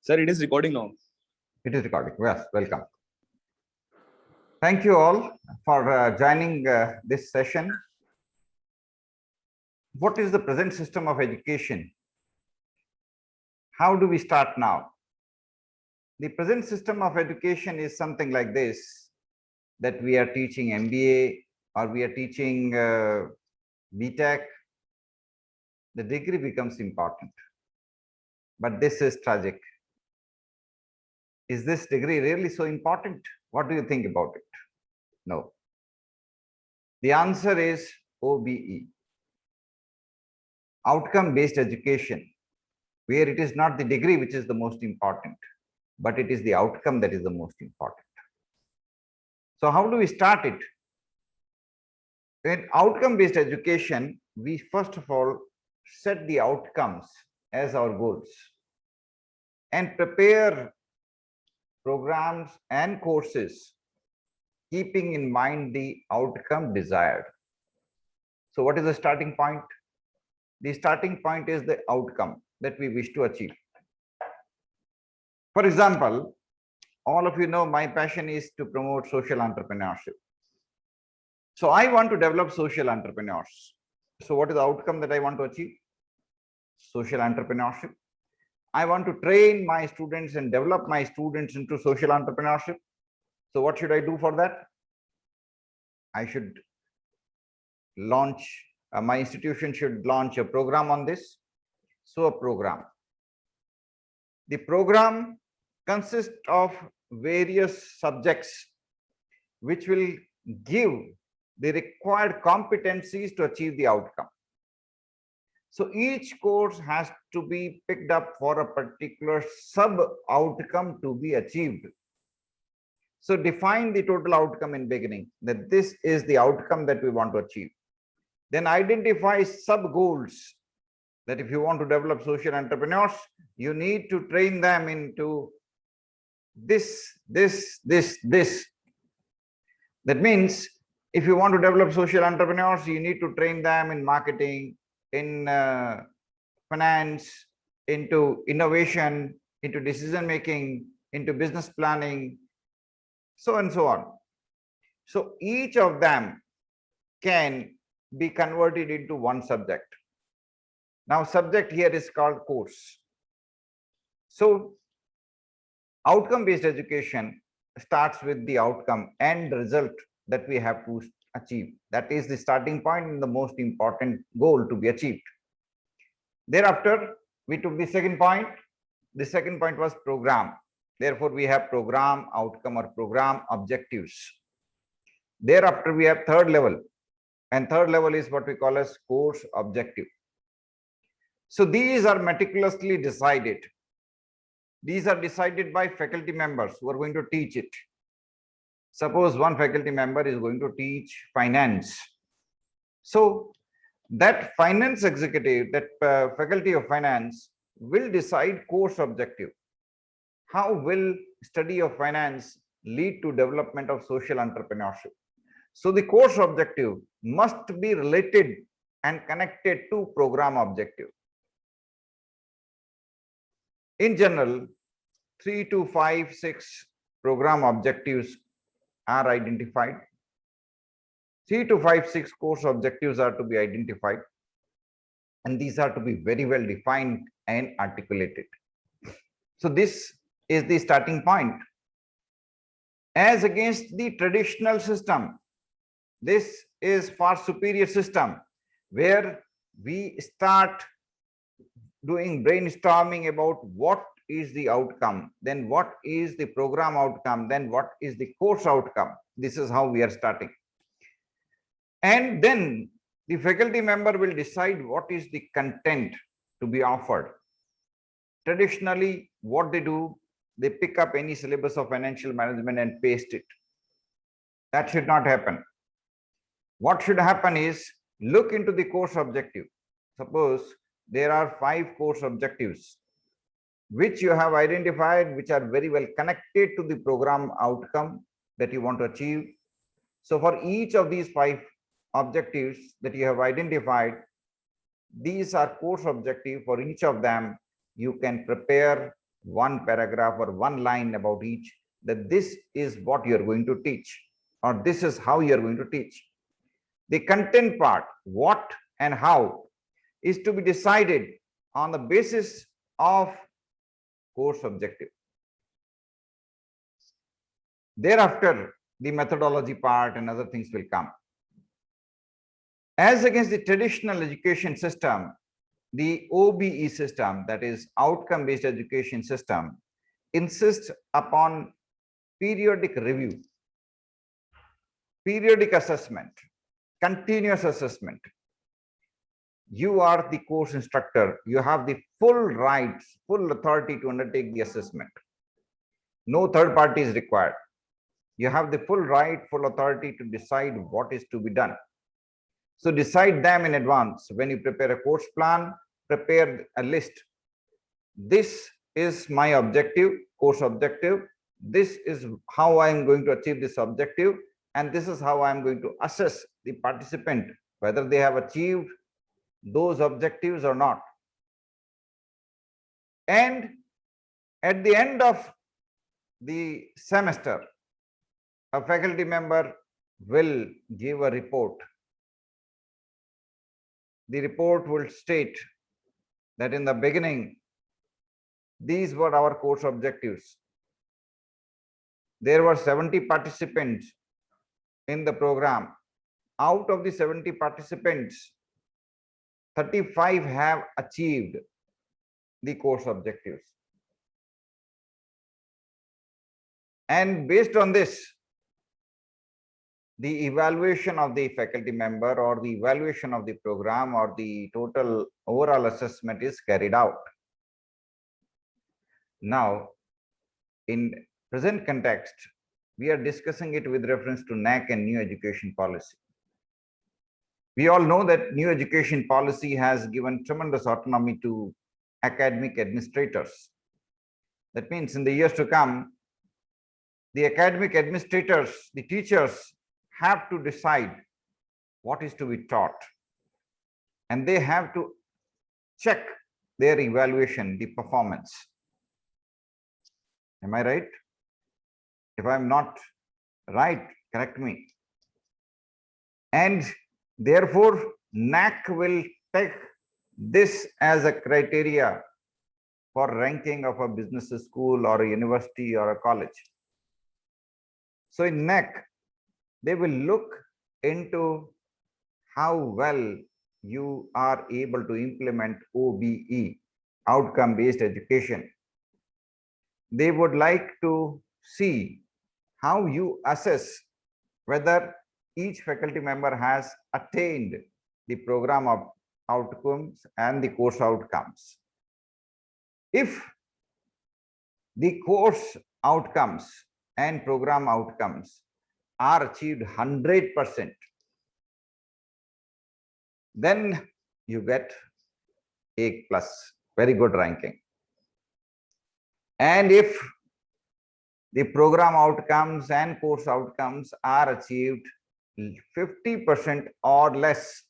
Sir, it is recording now. It is recording. Yes, welcome. Thank you all for joining this session. What is the present system of education? How do we start now? The present system of education is something like this, that we are teaching MBA or we are teaching BTech. The degree becomes important. But this is tragic. Is this degree really so important? What do you think about it? No. The answer is OBE. Outcome-based education, where it is not the degree which is the most important, but it is the outcome that is the most important. So how do we start it? In outcome-based education, we first of all set the outcomes as our goals and prepare programs and courses keeping in mind the outcome desired. So what is the starting point? The starting point is the outcome that we wish to achieve. For example, all of you know my passion is to promote social entrepreneurship. So I want to develop social entrepreneurs. So what is the outcome that I want to achieve? Social entrepreneurship. I want to train my students and develop my students into social entrepreneurship. So what should I do for that? I should launch, my institution should launch a program on this. So a program. The program consists of various subjects which will give the required competencies to achieve the outcome. So each course has to be picked up for a particular sub outcome to be achieved. So define the total outcome in beginning, that this is the outcome that we want to achieve. Then identify sub goals, that if you want to develop social entrepreneurs, you need to train them into this. That means if you want to develop social entrepreneurs, you need to train them in marketing, in finance, into innovation, into decision making, into business planning, so and so on. So each of them can be converted into one subject. Now subject here is called course. So outcome-based education starts with the outcome and result that we have to achieve. That is the starting point and the most important goal to be achieved. Thereafter, we took the second point. The second point was program. Therefore, we have program outcome or program objectives. Thereafter, we have third level. And third level is what we call as course objective. So these are meticulously decided. These are decided by faculty members who are going to teach it. Suppose one faculty member is going to teach finance. So that finance executive, that faculty of finance will decide course objective. How will study of finance lead to development of social entrepreneurship? So the course objective must be related and connected to program objective. In general, 3 to 5, 6 program objectives are identified. 3 to 5, 6 course objectives are to be identified, and these are to be very well defined and articulated. So this is the starting point. As against the traditional system, this is far superior system where we start doing brainstorming about what is the outcome, then what is the program outcome, then what is the course outcome. This is how we are starting. And then the faculty member will decide what is the content to be offered. Traditionally, what they do, they pick up any syllabus of financial management and paste it. That should not happen. What should happen is look into the course objective. Suppose there are 5 course objectives which you have identified, which are very well connected to the program outcome that you want to achieve. So for each of these 5 objectives that you have identified, these are course objective. For each of them, you can prepare one paragraph or one line about each, that this is what you're going to teach, or this is how you're going to teach. The content part, what and how, is to be decided on the basis of course objective. Thereafter, the methodology part and other things will come. As against the traditional education system, the OBE system, that is outcome-based education system, insists upon periodic review, periodic assessment, continuous assessment. You are the course instructor. You have the full rights, full authority to undertake the assessment. No third party is required. You have the full right, full authority to decide what is to be done. So decide them in advance. When you prepare a course plan, prepare a list. This is my objective, course objective. This is how I am going to achieve this objective. And this is how I am going to assess the participant, whether they have achieved those objectives or not. And at the end of the semester, a faculty member will give a report. The report will state that in the beginning, these were our course objectives. There were 70 participants in the program. Out of the 70 participants, 35 have achieved the course objectives. And based on this, the evaluation of the faculty member or the evaluation of the program or the total overall assessment is carried out. Now, in present context, we are discussing it with reference to NAAC and new education policy. We all know that new education policy has given tremendous autonomy to academic administrators. That means in the years to come, the academic administrators, the teachers, have to decide what is to be taught, and they have to check their evaluation, the performance. Am I right? If I'm not right, correct me. And therefore, NAAC will take this as a criteria for ranking of a business school or a university or a college. So in NAAC, they will look into how well you are able to implement OBE, outcome-based education. They would like to see how you assess whether each faculty member has attained the program of outcomes and the course outcomes. If the course outcomes and program outcomes are achieved 100%, then you get A+, very good ranking. And if the program outcomes and course outcomes are achieved 50% or less,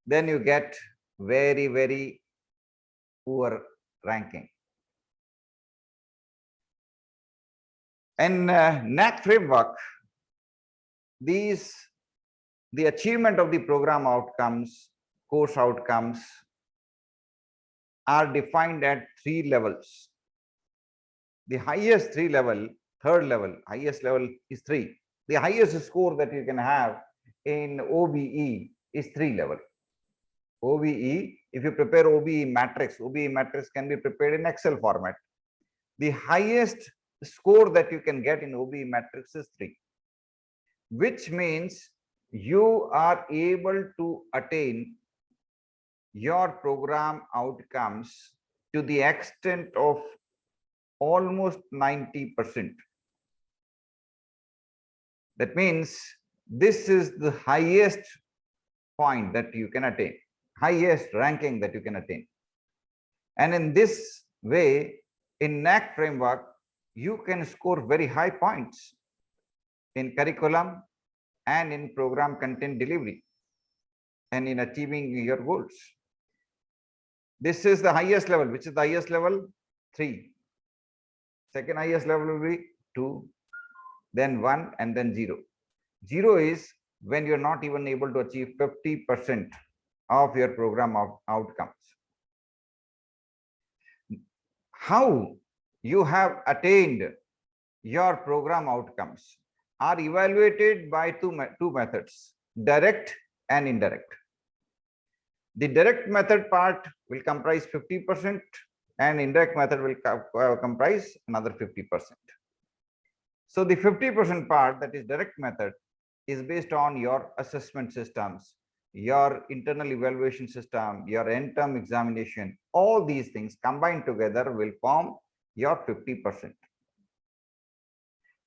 then you get very, very poor ranking. In NAAC framework, the achievement of the program outcomes, course outcomes are defined at 3 levels. The highest 3 level, third level, highest level is 3. The highest score that you can have in OBE is 3 level. OBE, if you prepare OBE matrix can be prepared in Excel format. The highest score that you can get in OBE matrix is 3, which means you are able to attain your program outcomes to the extent of almost 90%. That means this is the highest point that you can attain, highest ranking that you can attain. And in this way, in NAAC framework, you can score very high points in curriculum and in program content delivery and in achieving your goals. This is the highest level. Which is the highest level? 3. Second highest level will be 2, then 1, and then 0. 0 is when you're not even able to achieve 50% of your program outcomes. How you have attained your program outcomes are evaluated by two methods, direct and indirect. The direct method part will comprise 50% and indirect method will comprise another 50%. So the 50% part, that is direct method, is based on your assessment systems, your internal evaluation system, your end-term examination. All these things combined together will form your 50%.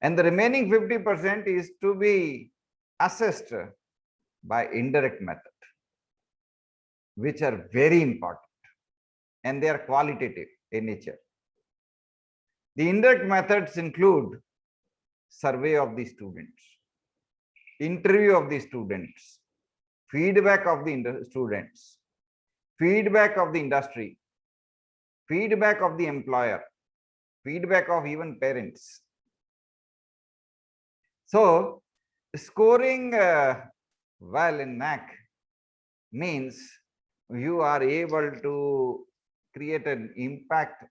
And the remaining 50% is to be assessed by indirect method, which are very important, and they are qualitative in nature. The indirect methods include survey of the students, interview of the students, feedback of the students, feedback of the industry, feedback of the employer, feedback of even parents. So scoring well in NAAC means you are able to create an impact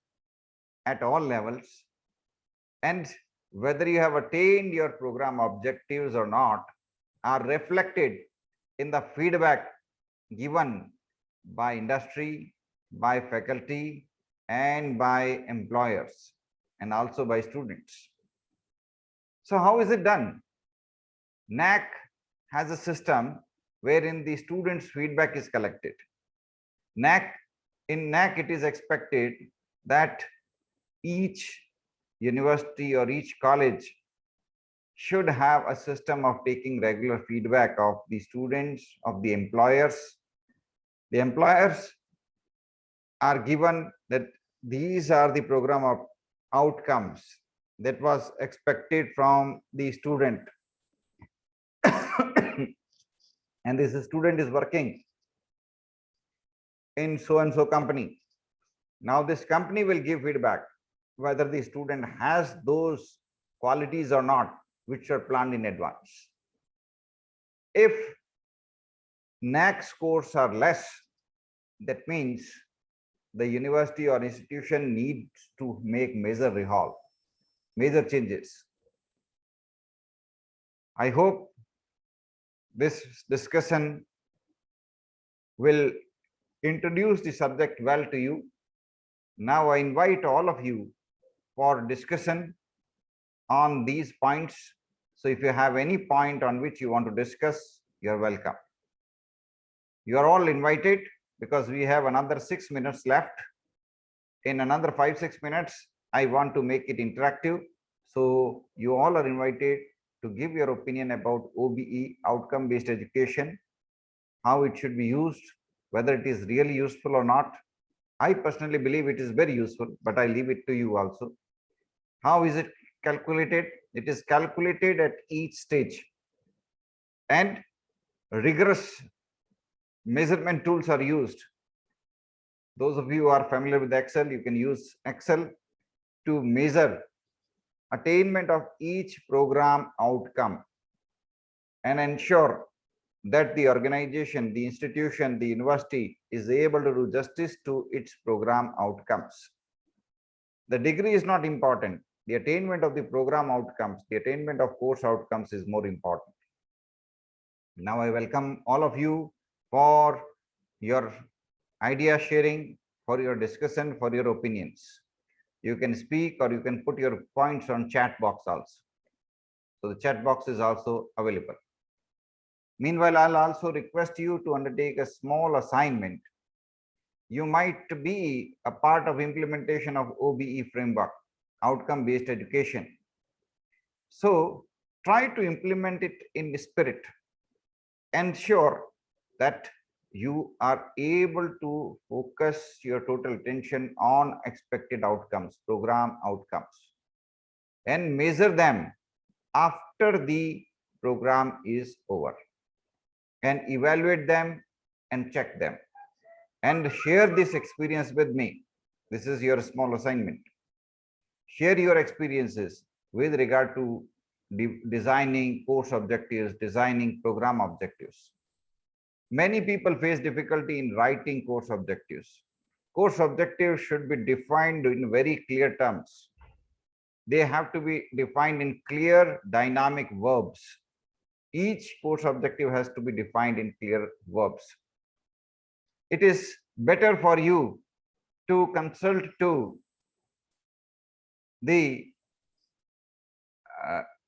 at all levels, and whether you have attained your program objectives or not are reflected in the feedback given by industry, by faculty, and by employers, and also by students. So how is it done? NAAC has a system wherein the students' feedback is collected. In NAAC, it is expected that each university or each college should have a system of taking regular feedback of the students, of the employers. The employers are given that these are the program of outcomes that was expected from the student. And this student is working in so and so company. Now this company will give feedback whether the student has those qualities or not, which are planned in advance. If NAAC scores are less, that means the university or institution needs to make major rehaul, major changes. I hope this discussion will introduce the subject well to you. Now I invite all of you for discussion on these points. So if you have any point on which you want to discuss, you're welcome. You are all invited because we have another 6 minutes left. In another 5-6 minutes, I want to make it interactive. So you all are invited to give your opinion about OBE, outcome-based education, how it should be used, whether it is really useful or not. I personally believe it is very useful, but I leave it to you also. How is it calculated? It is calculated at each stage, and rigorous measurement tools are used. Those of you who are familiar with Excel, you can use Excel to measure attainment of each program outcome and ensure that the organization, the institution, the university is able to do justice to its program outcomes. The degree is not important. The attainment of the program outcomes, the attainment of course outcomes is more important. Now I welcome all of you for your idea sharing, for your discussion, for your opinions. You can speak or you can put your points on chat box also. So the chat box is also available. Meanwhile, I'll also request you to undertake a small assignment. You might be a part of implementation of OBE framework, outcome-based education. So try to implement it in spirit. Ensure that you are able to focus your total attention on expected outcomes, program outcomes, and measure them after the program is over, and evaluate them and check them. and share this experience with me. This is your small assignment. Share your experiences with regard to designing course objectives, designing program objectives. Many people face difficulty in writing course objectives. Course objectives should be defined in very clear terms. They have to be defined in clear dynamic verbs. Each course objective has to be defined in clear verbs. It is better for you to consult to the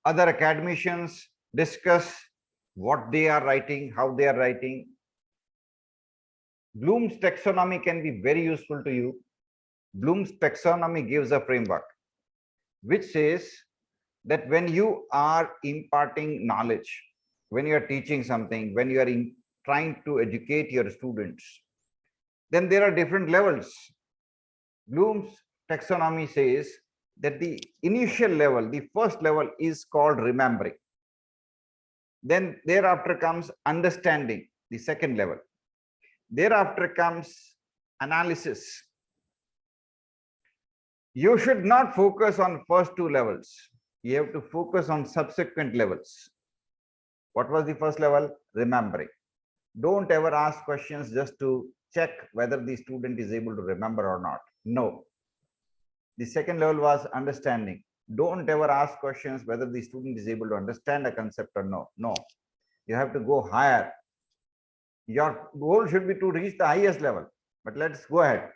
other academicians, discuss what they are writing, how they are writing. Bloom's taxonomy can be very useful to you. Bloom's taxonomy gives a framework which says that when you are imparting knowledge, when you are teaching something, when you are trying to educate your students, then there are different levels. Bloom's taxonomy says that the initial level, the first level is called remembering. Then thereafter comes understanding, the second level. Thereafter comes analysis. You should not focus on first two levels. You have to focus on subsequent levels. What was the first level? Remembering. Don't ever ask questions just to check whether the student is able to remember or not. No. The second level was understanding. Don't ever ask questions whether the student is able to understand a concept or no. No. You have to go higher. Your goal should be to reach the highest level. But let's go ahead.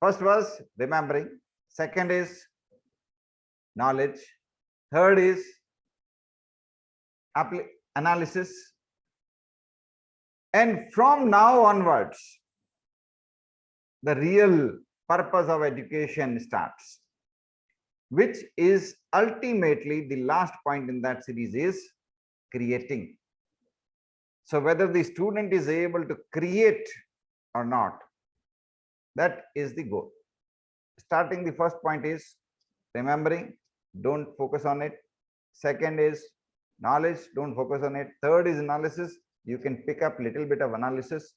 First was remembering. Second is knowledge. Third is analysis. And from now onwards, the real purpose of education starts, which is ultimately the last point in that series is creating. So whether the student is able to create or not, that is the goal. Starting, the first point is remembering, don't focus on it. Second is knowledge, don't focus on it. Third is analysis. You can pick up little bit of analysis,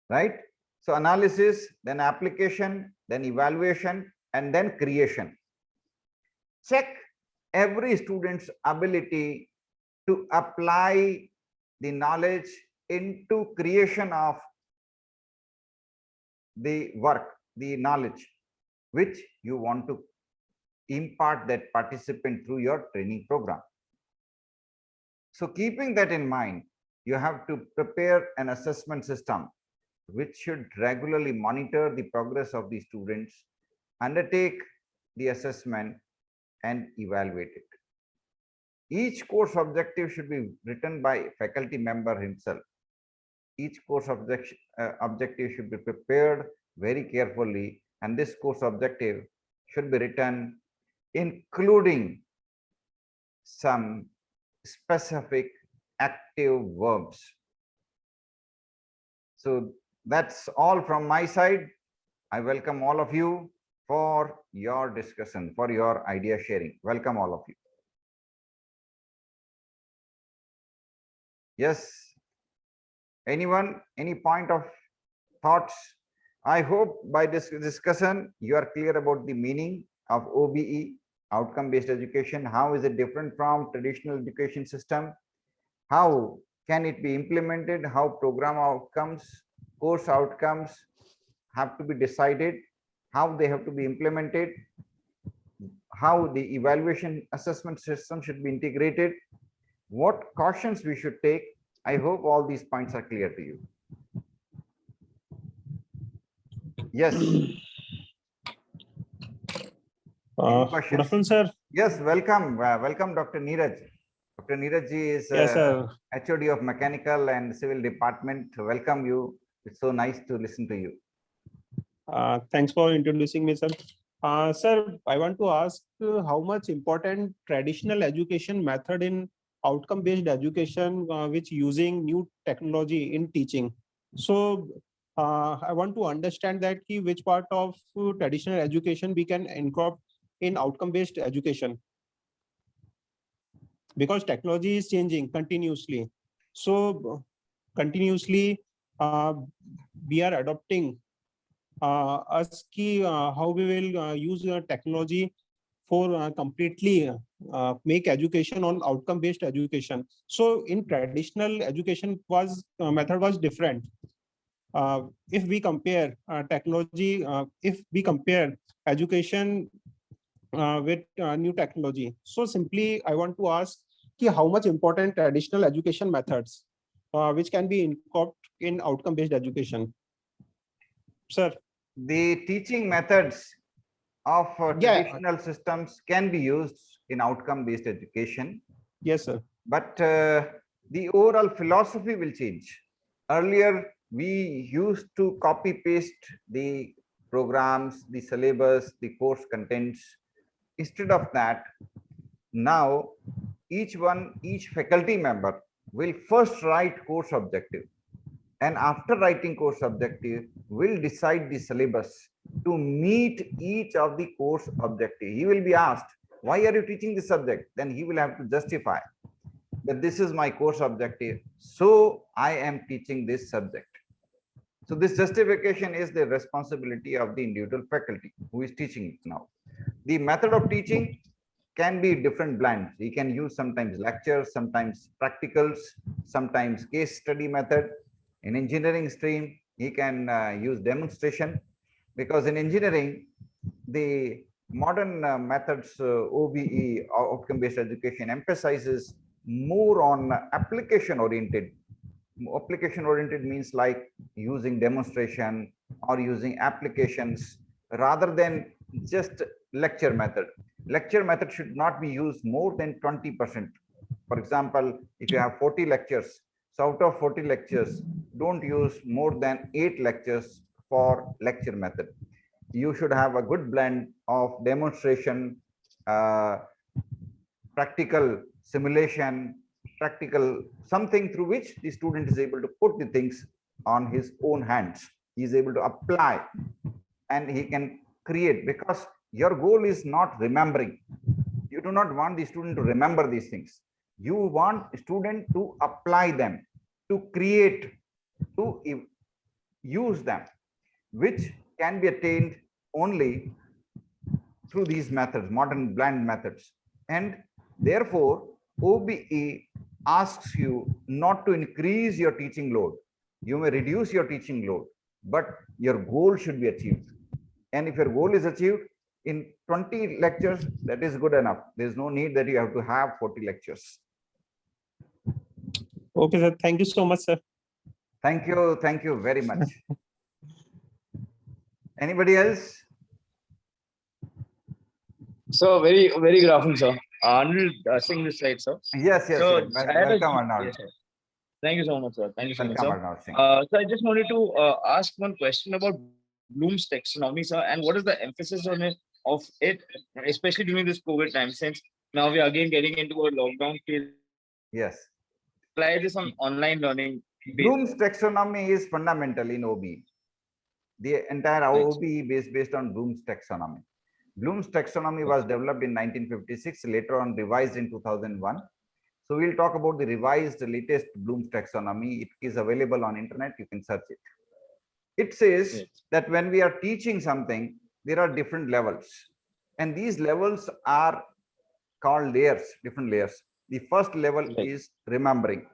right? So analysis, then application, then evaluation, and then creation. Check every student's ability to apply the knowledge into creation of the work, the knowledge which you want to impart that participant through your training program. So keeping that in mind, you have to prepare an assessment system which should regularly monitor the progress of the students, undertake the assessment, and evaluate it. Each course objective should be written by a faculty member himself. Each course objective should be prepared very carefully, and this course objective should be written including some specific active verbs. So that's all from my side. I welcome all of you for your discussion, for your idea sharing. Welcome all of you. Yes. Anyone, any point of thoughts? I hope by this discussion, you are clear about the meaning of OBE, outcome-based education. How is it different from traditional education system? How can it be implemented? How program outcomes, course outcomes have to be decided, how they have to be implemented, how the evaluation assessment system should be integrated, what cautions we should take. I hope all these points are clear to you. Yes. Good afternoon, sir. Yes, welcome. Welcome, Dr. Neeraj. Dr. Neeraj ji is yes, HOD of Mechanical and Civil Department. Welcome you. It's so nice to listen to you. Thanks for introducing me, sir. Sir, I want to ask how much important traditional education method in outcome-based education, which using new technology in teaching. So I want to understand that which part of traditional education we can incorporate in outcome-based education, because technology is changing continuously. So continuously uh, we are adopting how we will use technology for completely make education on outcome based education. So in traditional education was method was different. If we compare technology, if we compare education with new technology, so simply I want to ask how much important traditional education methods which can be incorporated in outcome based education, sir? The teaching methods of Yeah. traditional systems can be used in outcome-based education, Yes, sir. but the overall philosophy will change. Earlier, we used to copy paste the programs, the syllabus, the course contents. Instead of that, now each faculty member will first write course objective, and after writing course objective will decide the syllabus to meet each of the course objective. He will be asked, why are you teaching this subject? Then he will have to justify that this is my course objective, so I am teaching this subject. So this justification is the responsibility of the individual faculty who is teaching it now. The method of teaching can be different blends. He can use sometimes lectures, sometimes practicals, sometimes case study method. In engineering stream, he can use demonstration, because in engineering, the modern methods, OBE, outcome-based education, emphasizes more on application oriented. Application oriented means like using demonstration or using applications rather than just lecture method. Lecture method should not be used more than 20%. For example, if you have 40 lectures, so out of 40 lectures, don't use more than 8 lectures for lecture method. You should have a good blend of demonstration, uh, practical simulation, practical something through which the student is able to put the things on his own hands. He is able to apply and he can create, because your goal is not remembering. You do not want the student to remember these things. You want student to apply them, to create, to use them, which can be attained only through these methods, modern blend methods. And therefore, OBE asks you not to increase your teaching load. You may reduce your teaching load, but your goal should be achieved. And if your goal is achieved in 20 lectures, that is good enough. There's no need that you have to have 40 lectures. Okay, sir. Thank you so much, sir. Thank you. Thank you very much. Anybody else? So very good afternoon, sir. Arnold, seeing this slide, sir. Yes, yes, So yes. I had Welcome, Arnold. yes, sir. Thank you so much, sir. Thank you so much, Welcome, sir. Arnold Singh. So I just wanted to ask one question about Bloom's taxonomy, sir, and what is the emphasis on it of it, especially during this COVID time, since now we are again getting into a lockdown phase. Yes. Apply this on online learning. Bloom's taxonomy is fundamental in OBE. The entire OBE is based on Bloom's taxonomy. Bloom's taxonomy was developed in 1956, later on revised in 2001. So we'll talk about the revised latest Bloom's taxonomy. It is available on internet. You can search it. It says that when we are teaching something, there are different levels. And these levels are called layers, different layers. The first level is remembering.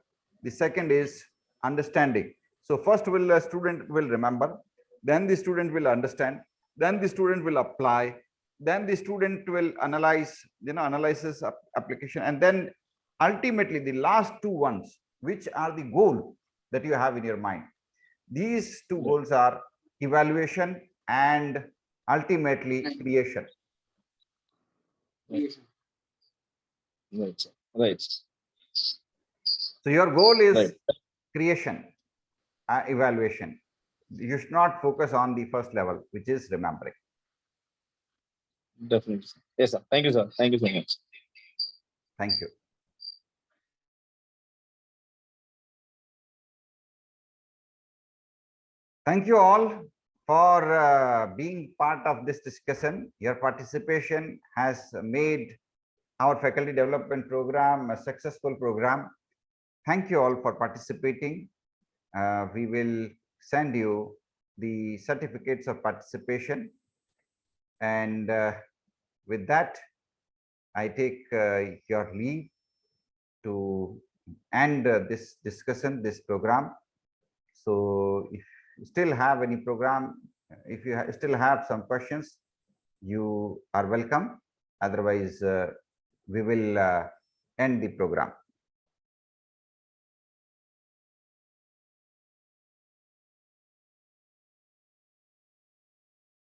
The second is understanding. So first a student will remember, then the student will understand, then the student will apply, then the student will analyze, analysis application, and then ultimately the last two ones, which are the goal that you have in your mind. These two goals are evaluation and ultimately creation. Right. Right. So your goal is creation, evaluation. You should not focus on the first level, which is remembering. Definitely. Yes, sir. Thank you, sir. Thank you so much. Thank you. Thank you all for being part of this discussion. Your participation has made our faculty development program a successful program. Thank you all for participating. we will send you the certificates of participation. And with that, I take your leave to end this discussion, this program. So if you still have any program, if you still have some questions, you are welcome. Otherwise, we will end the program.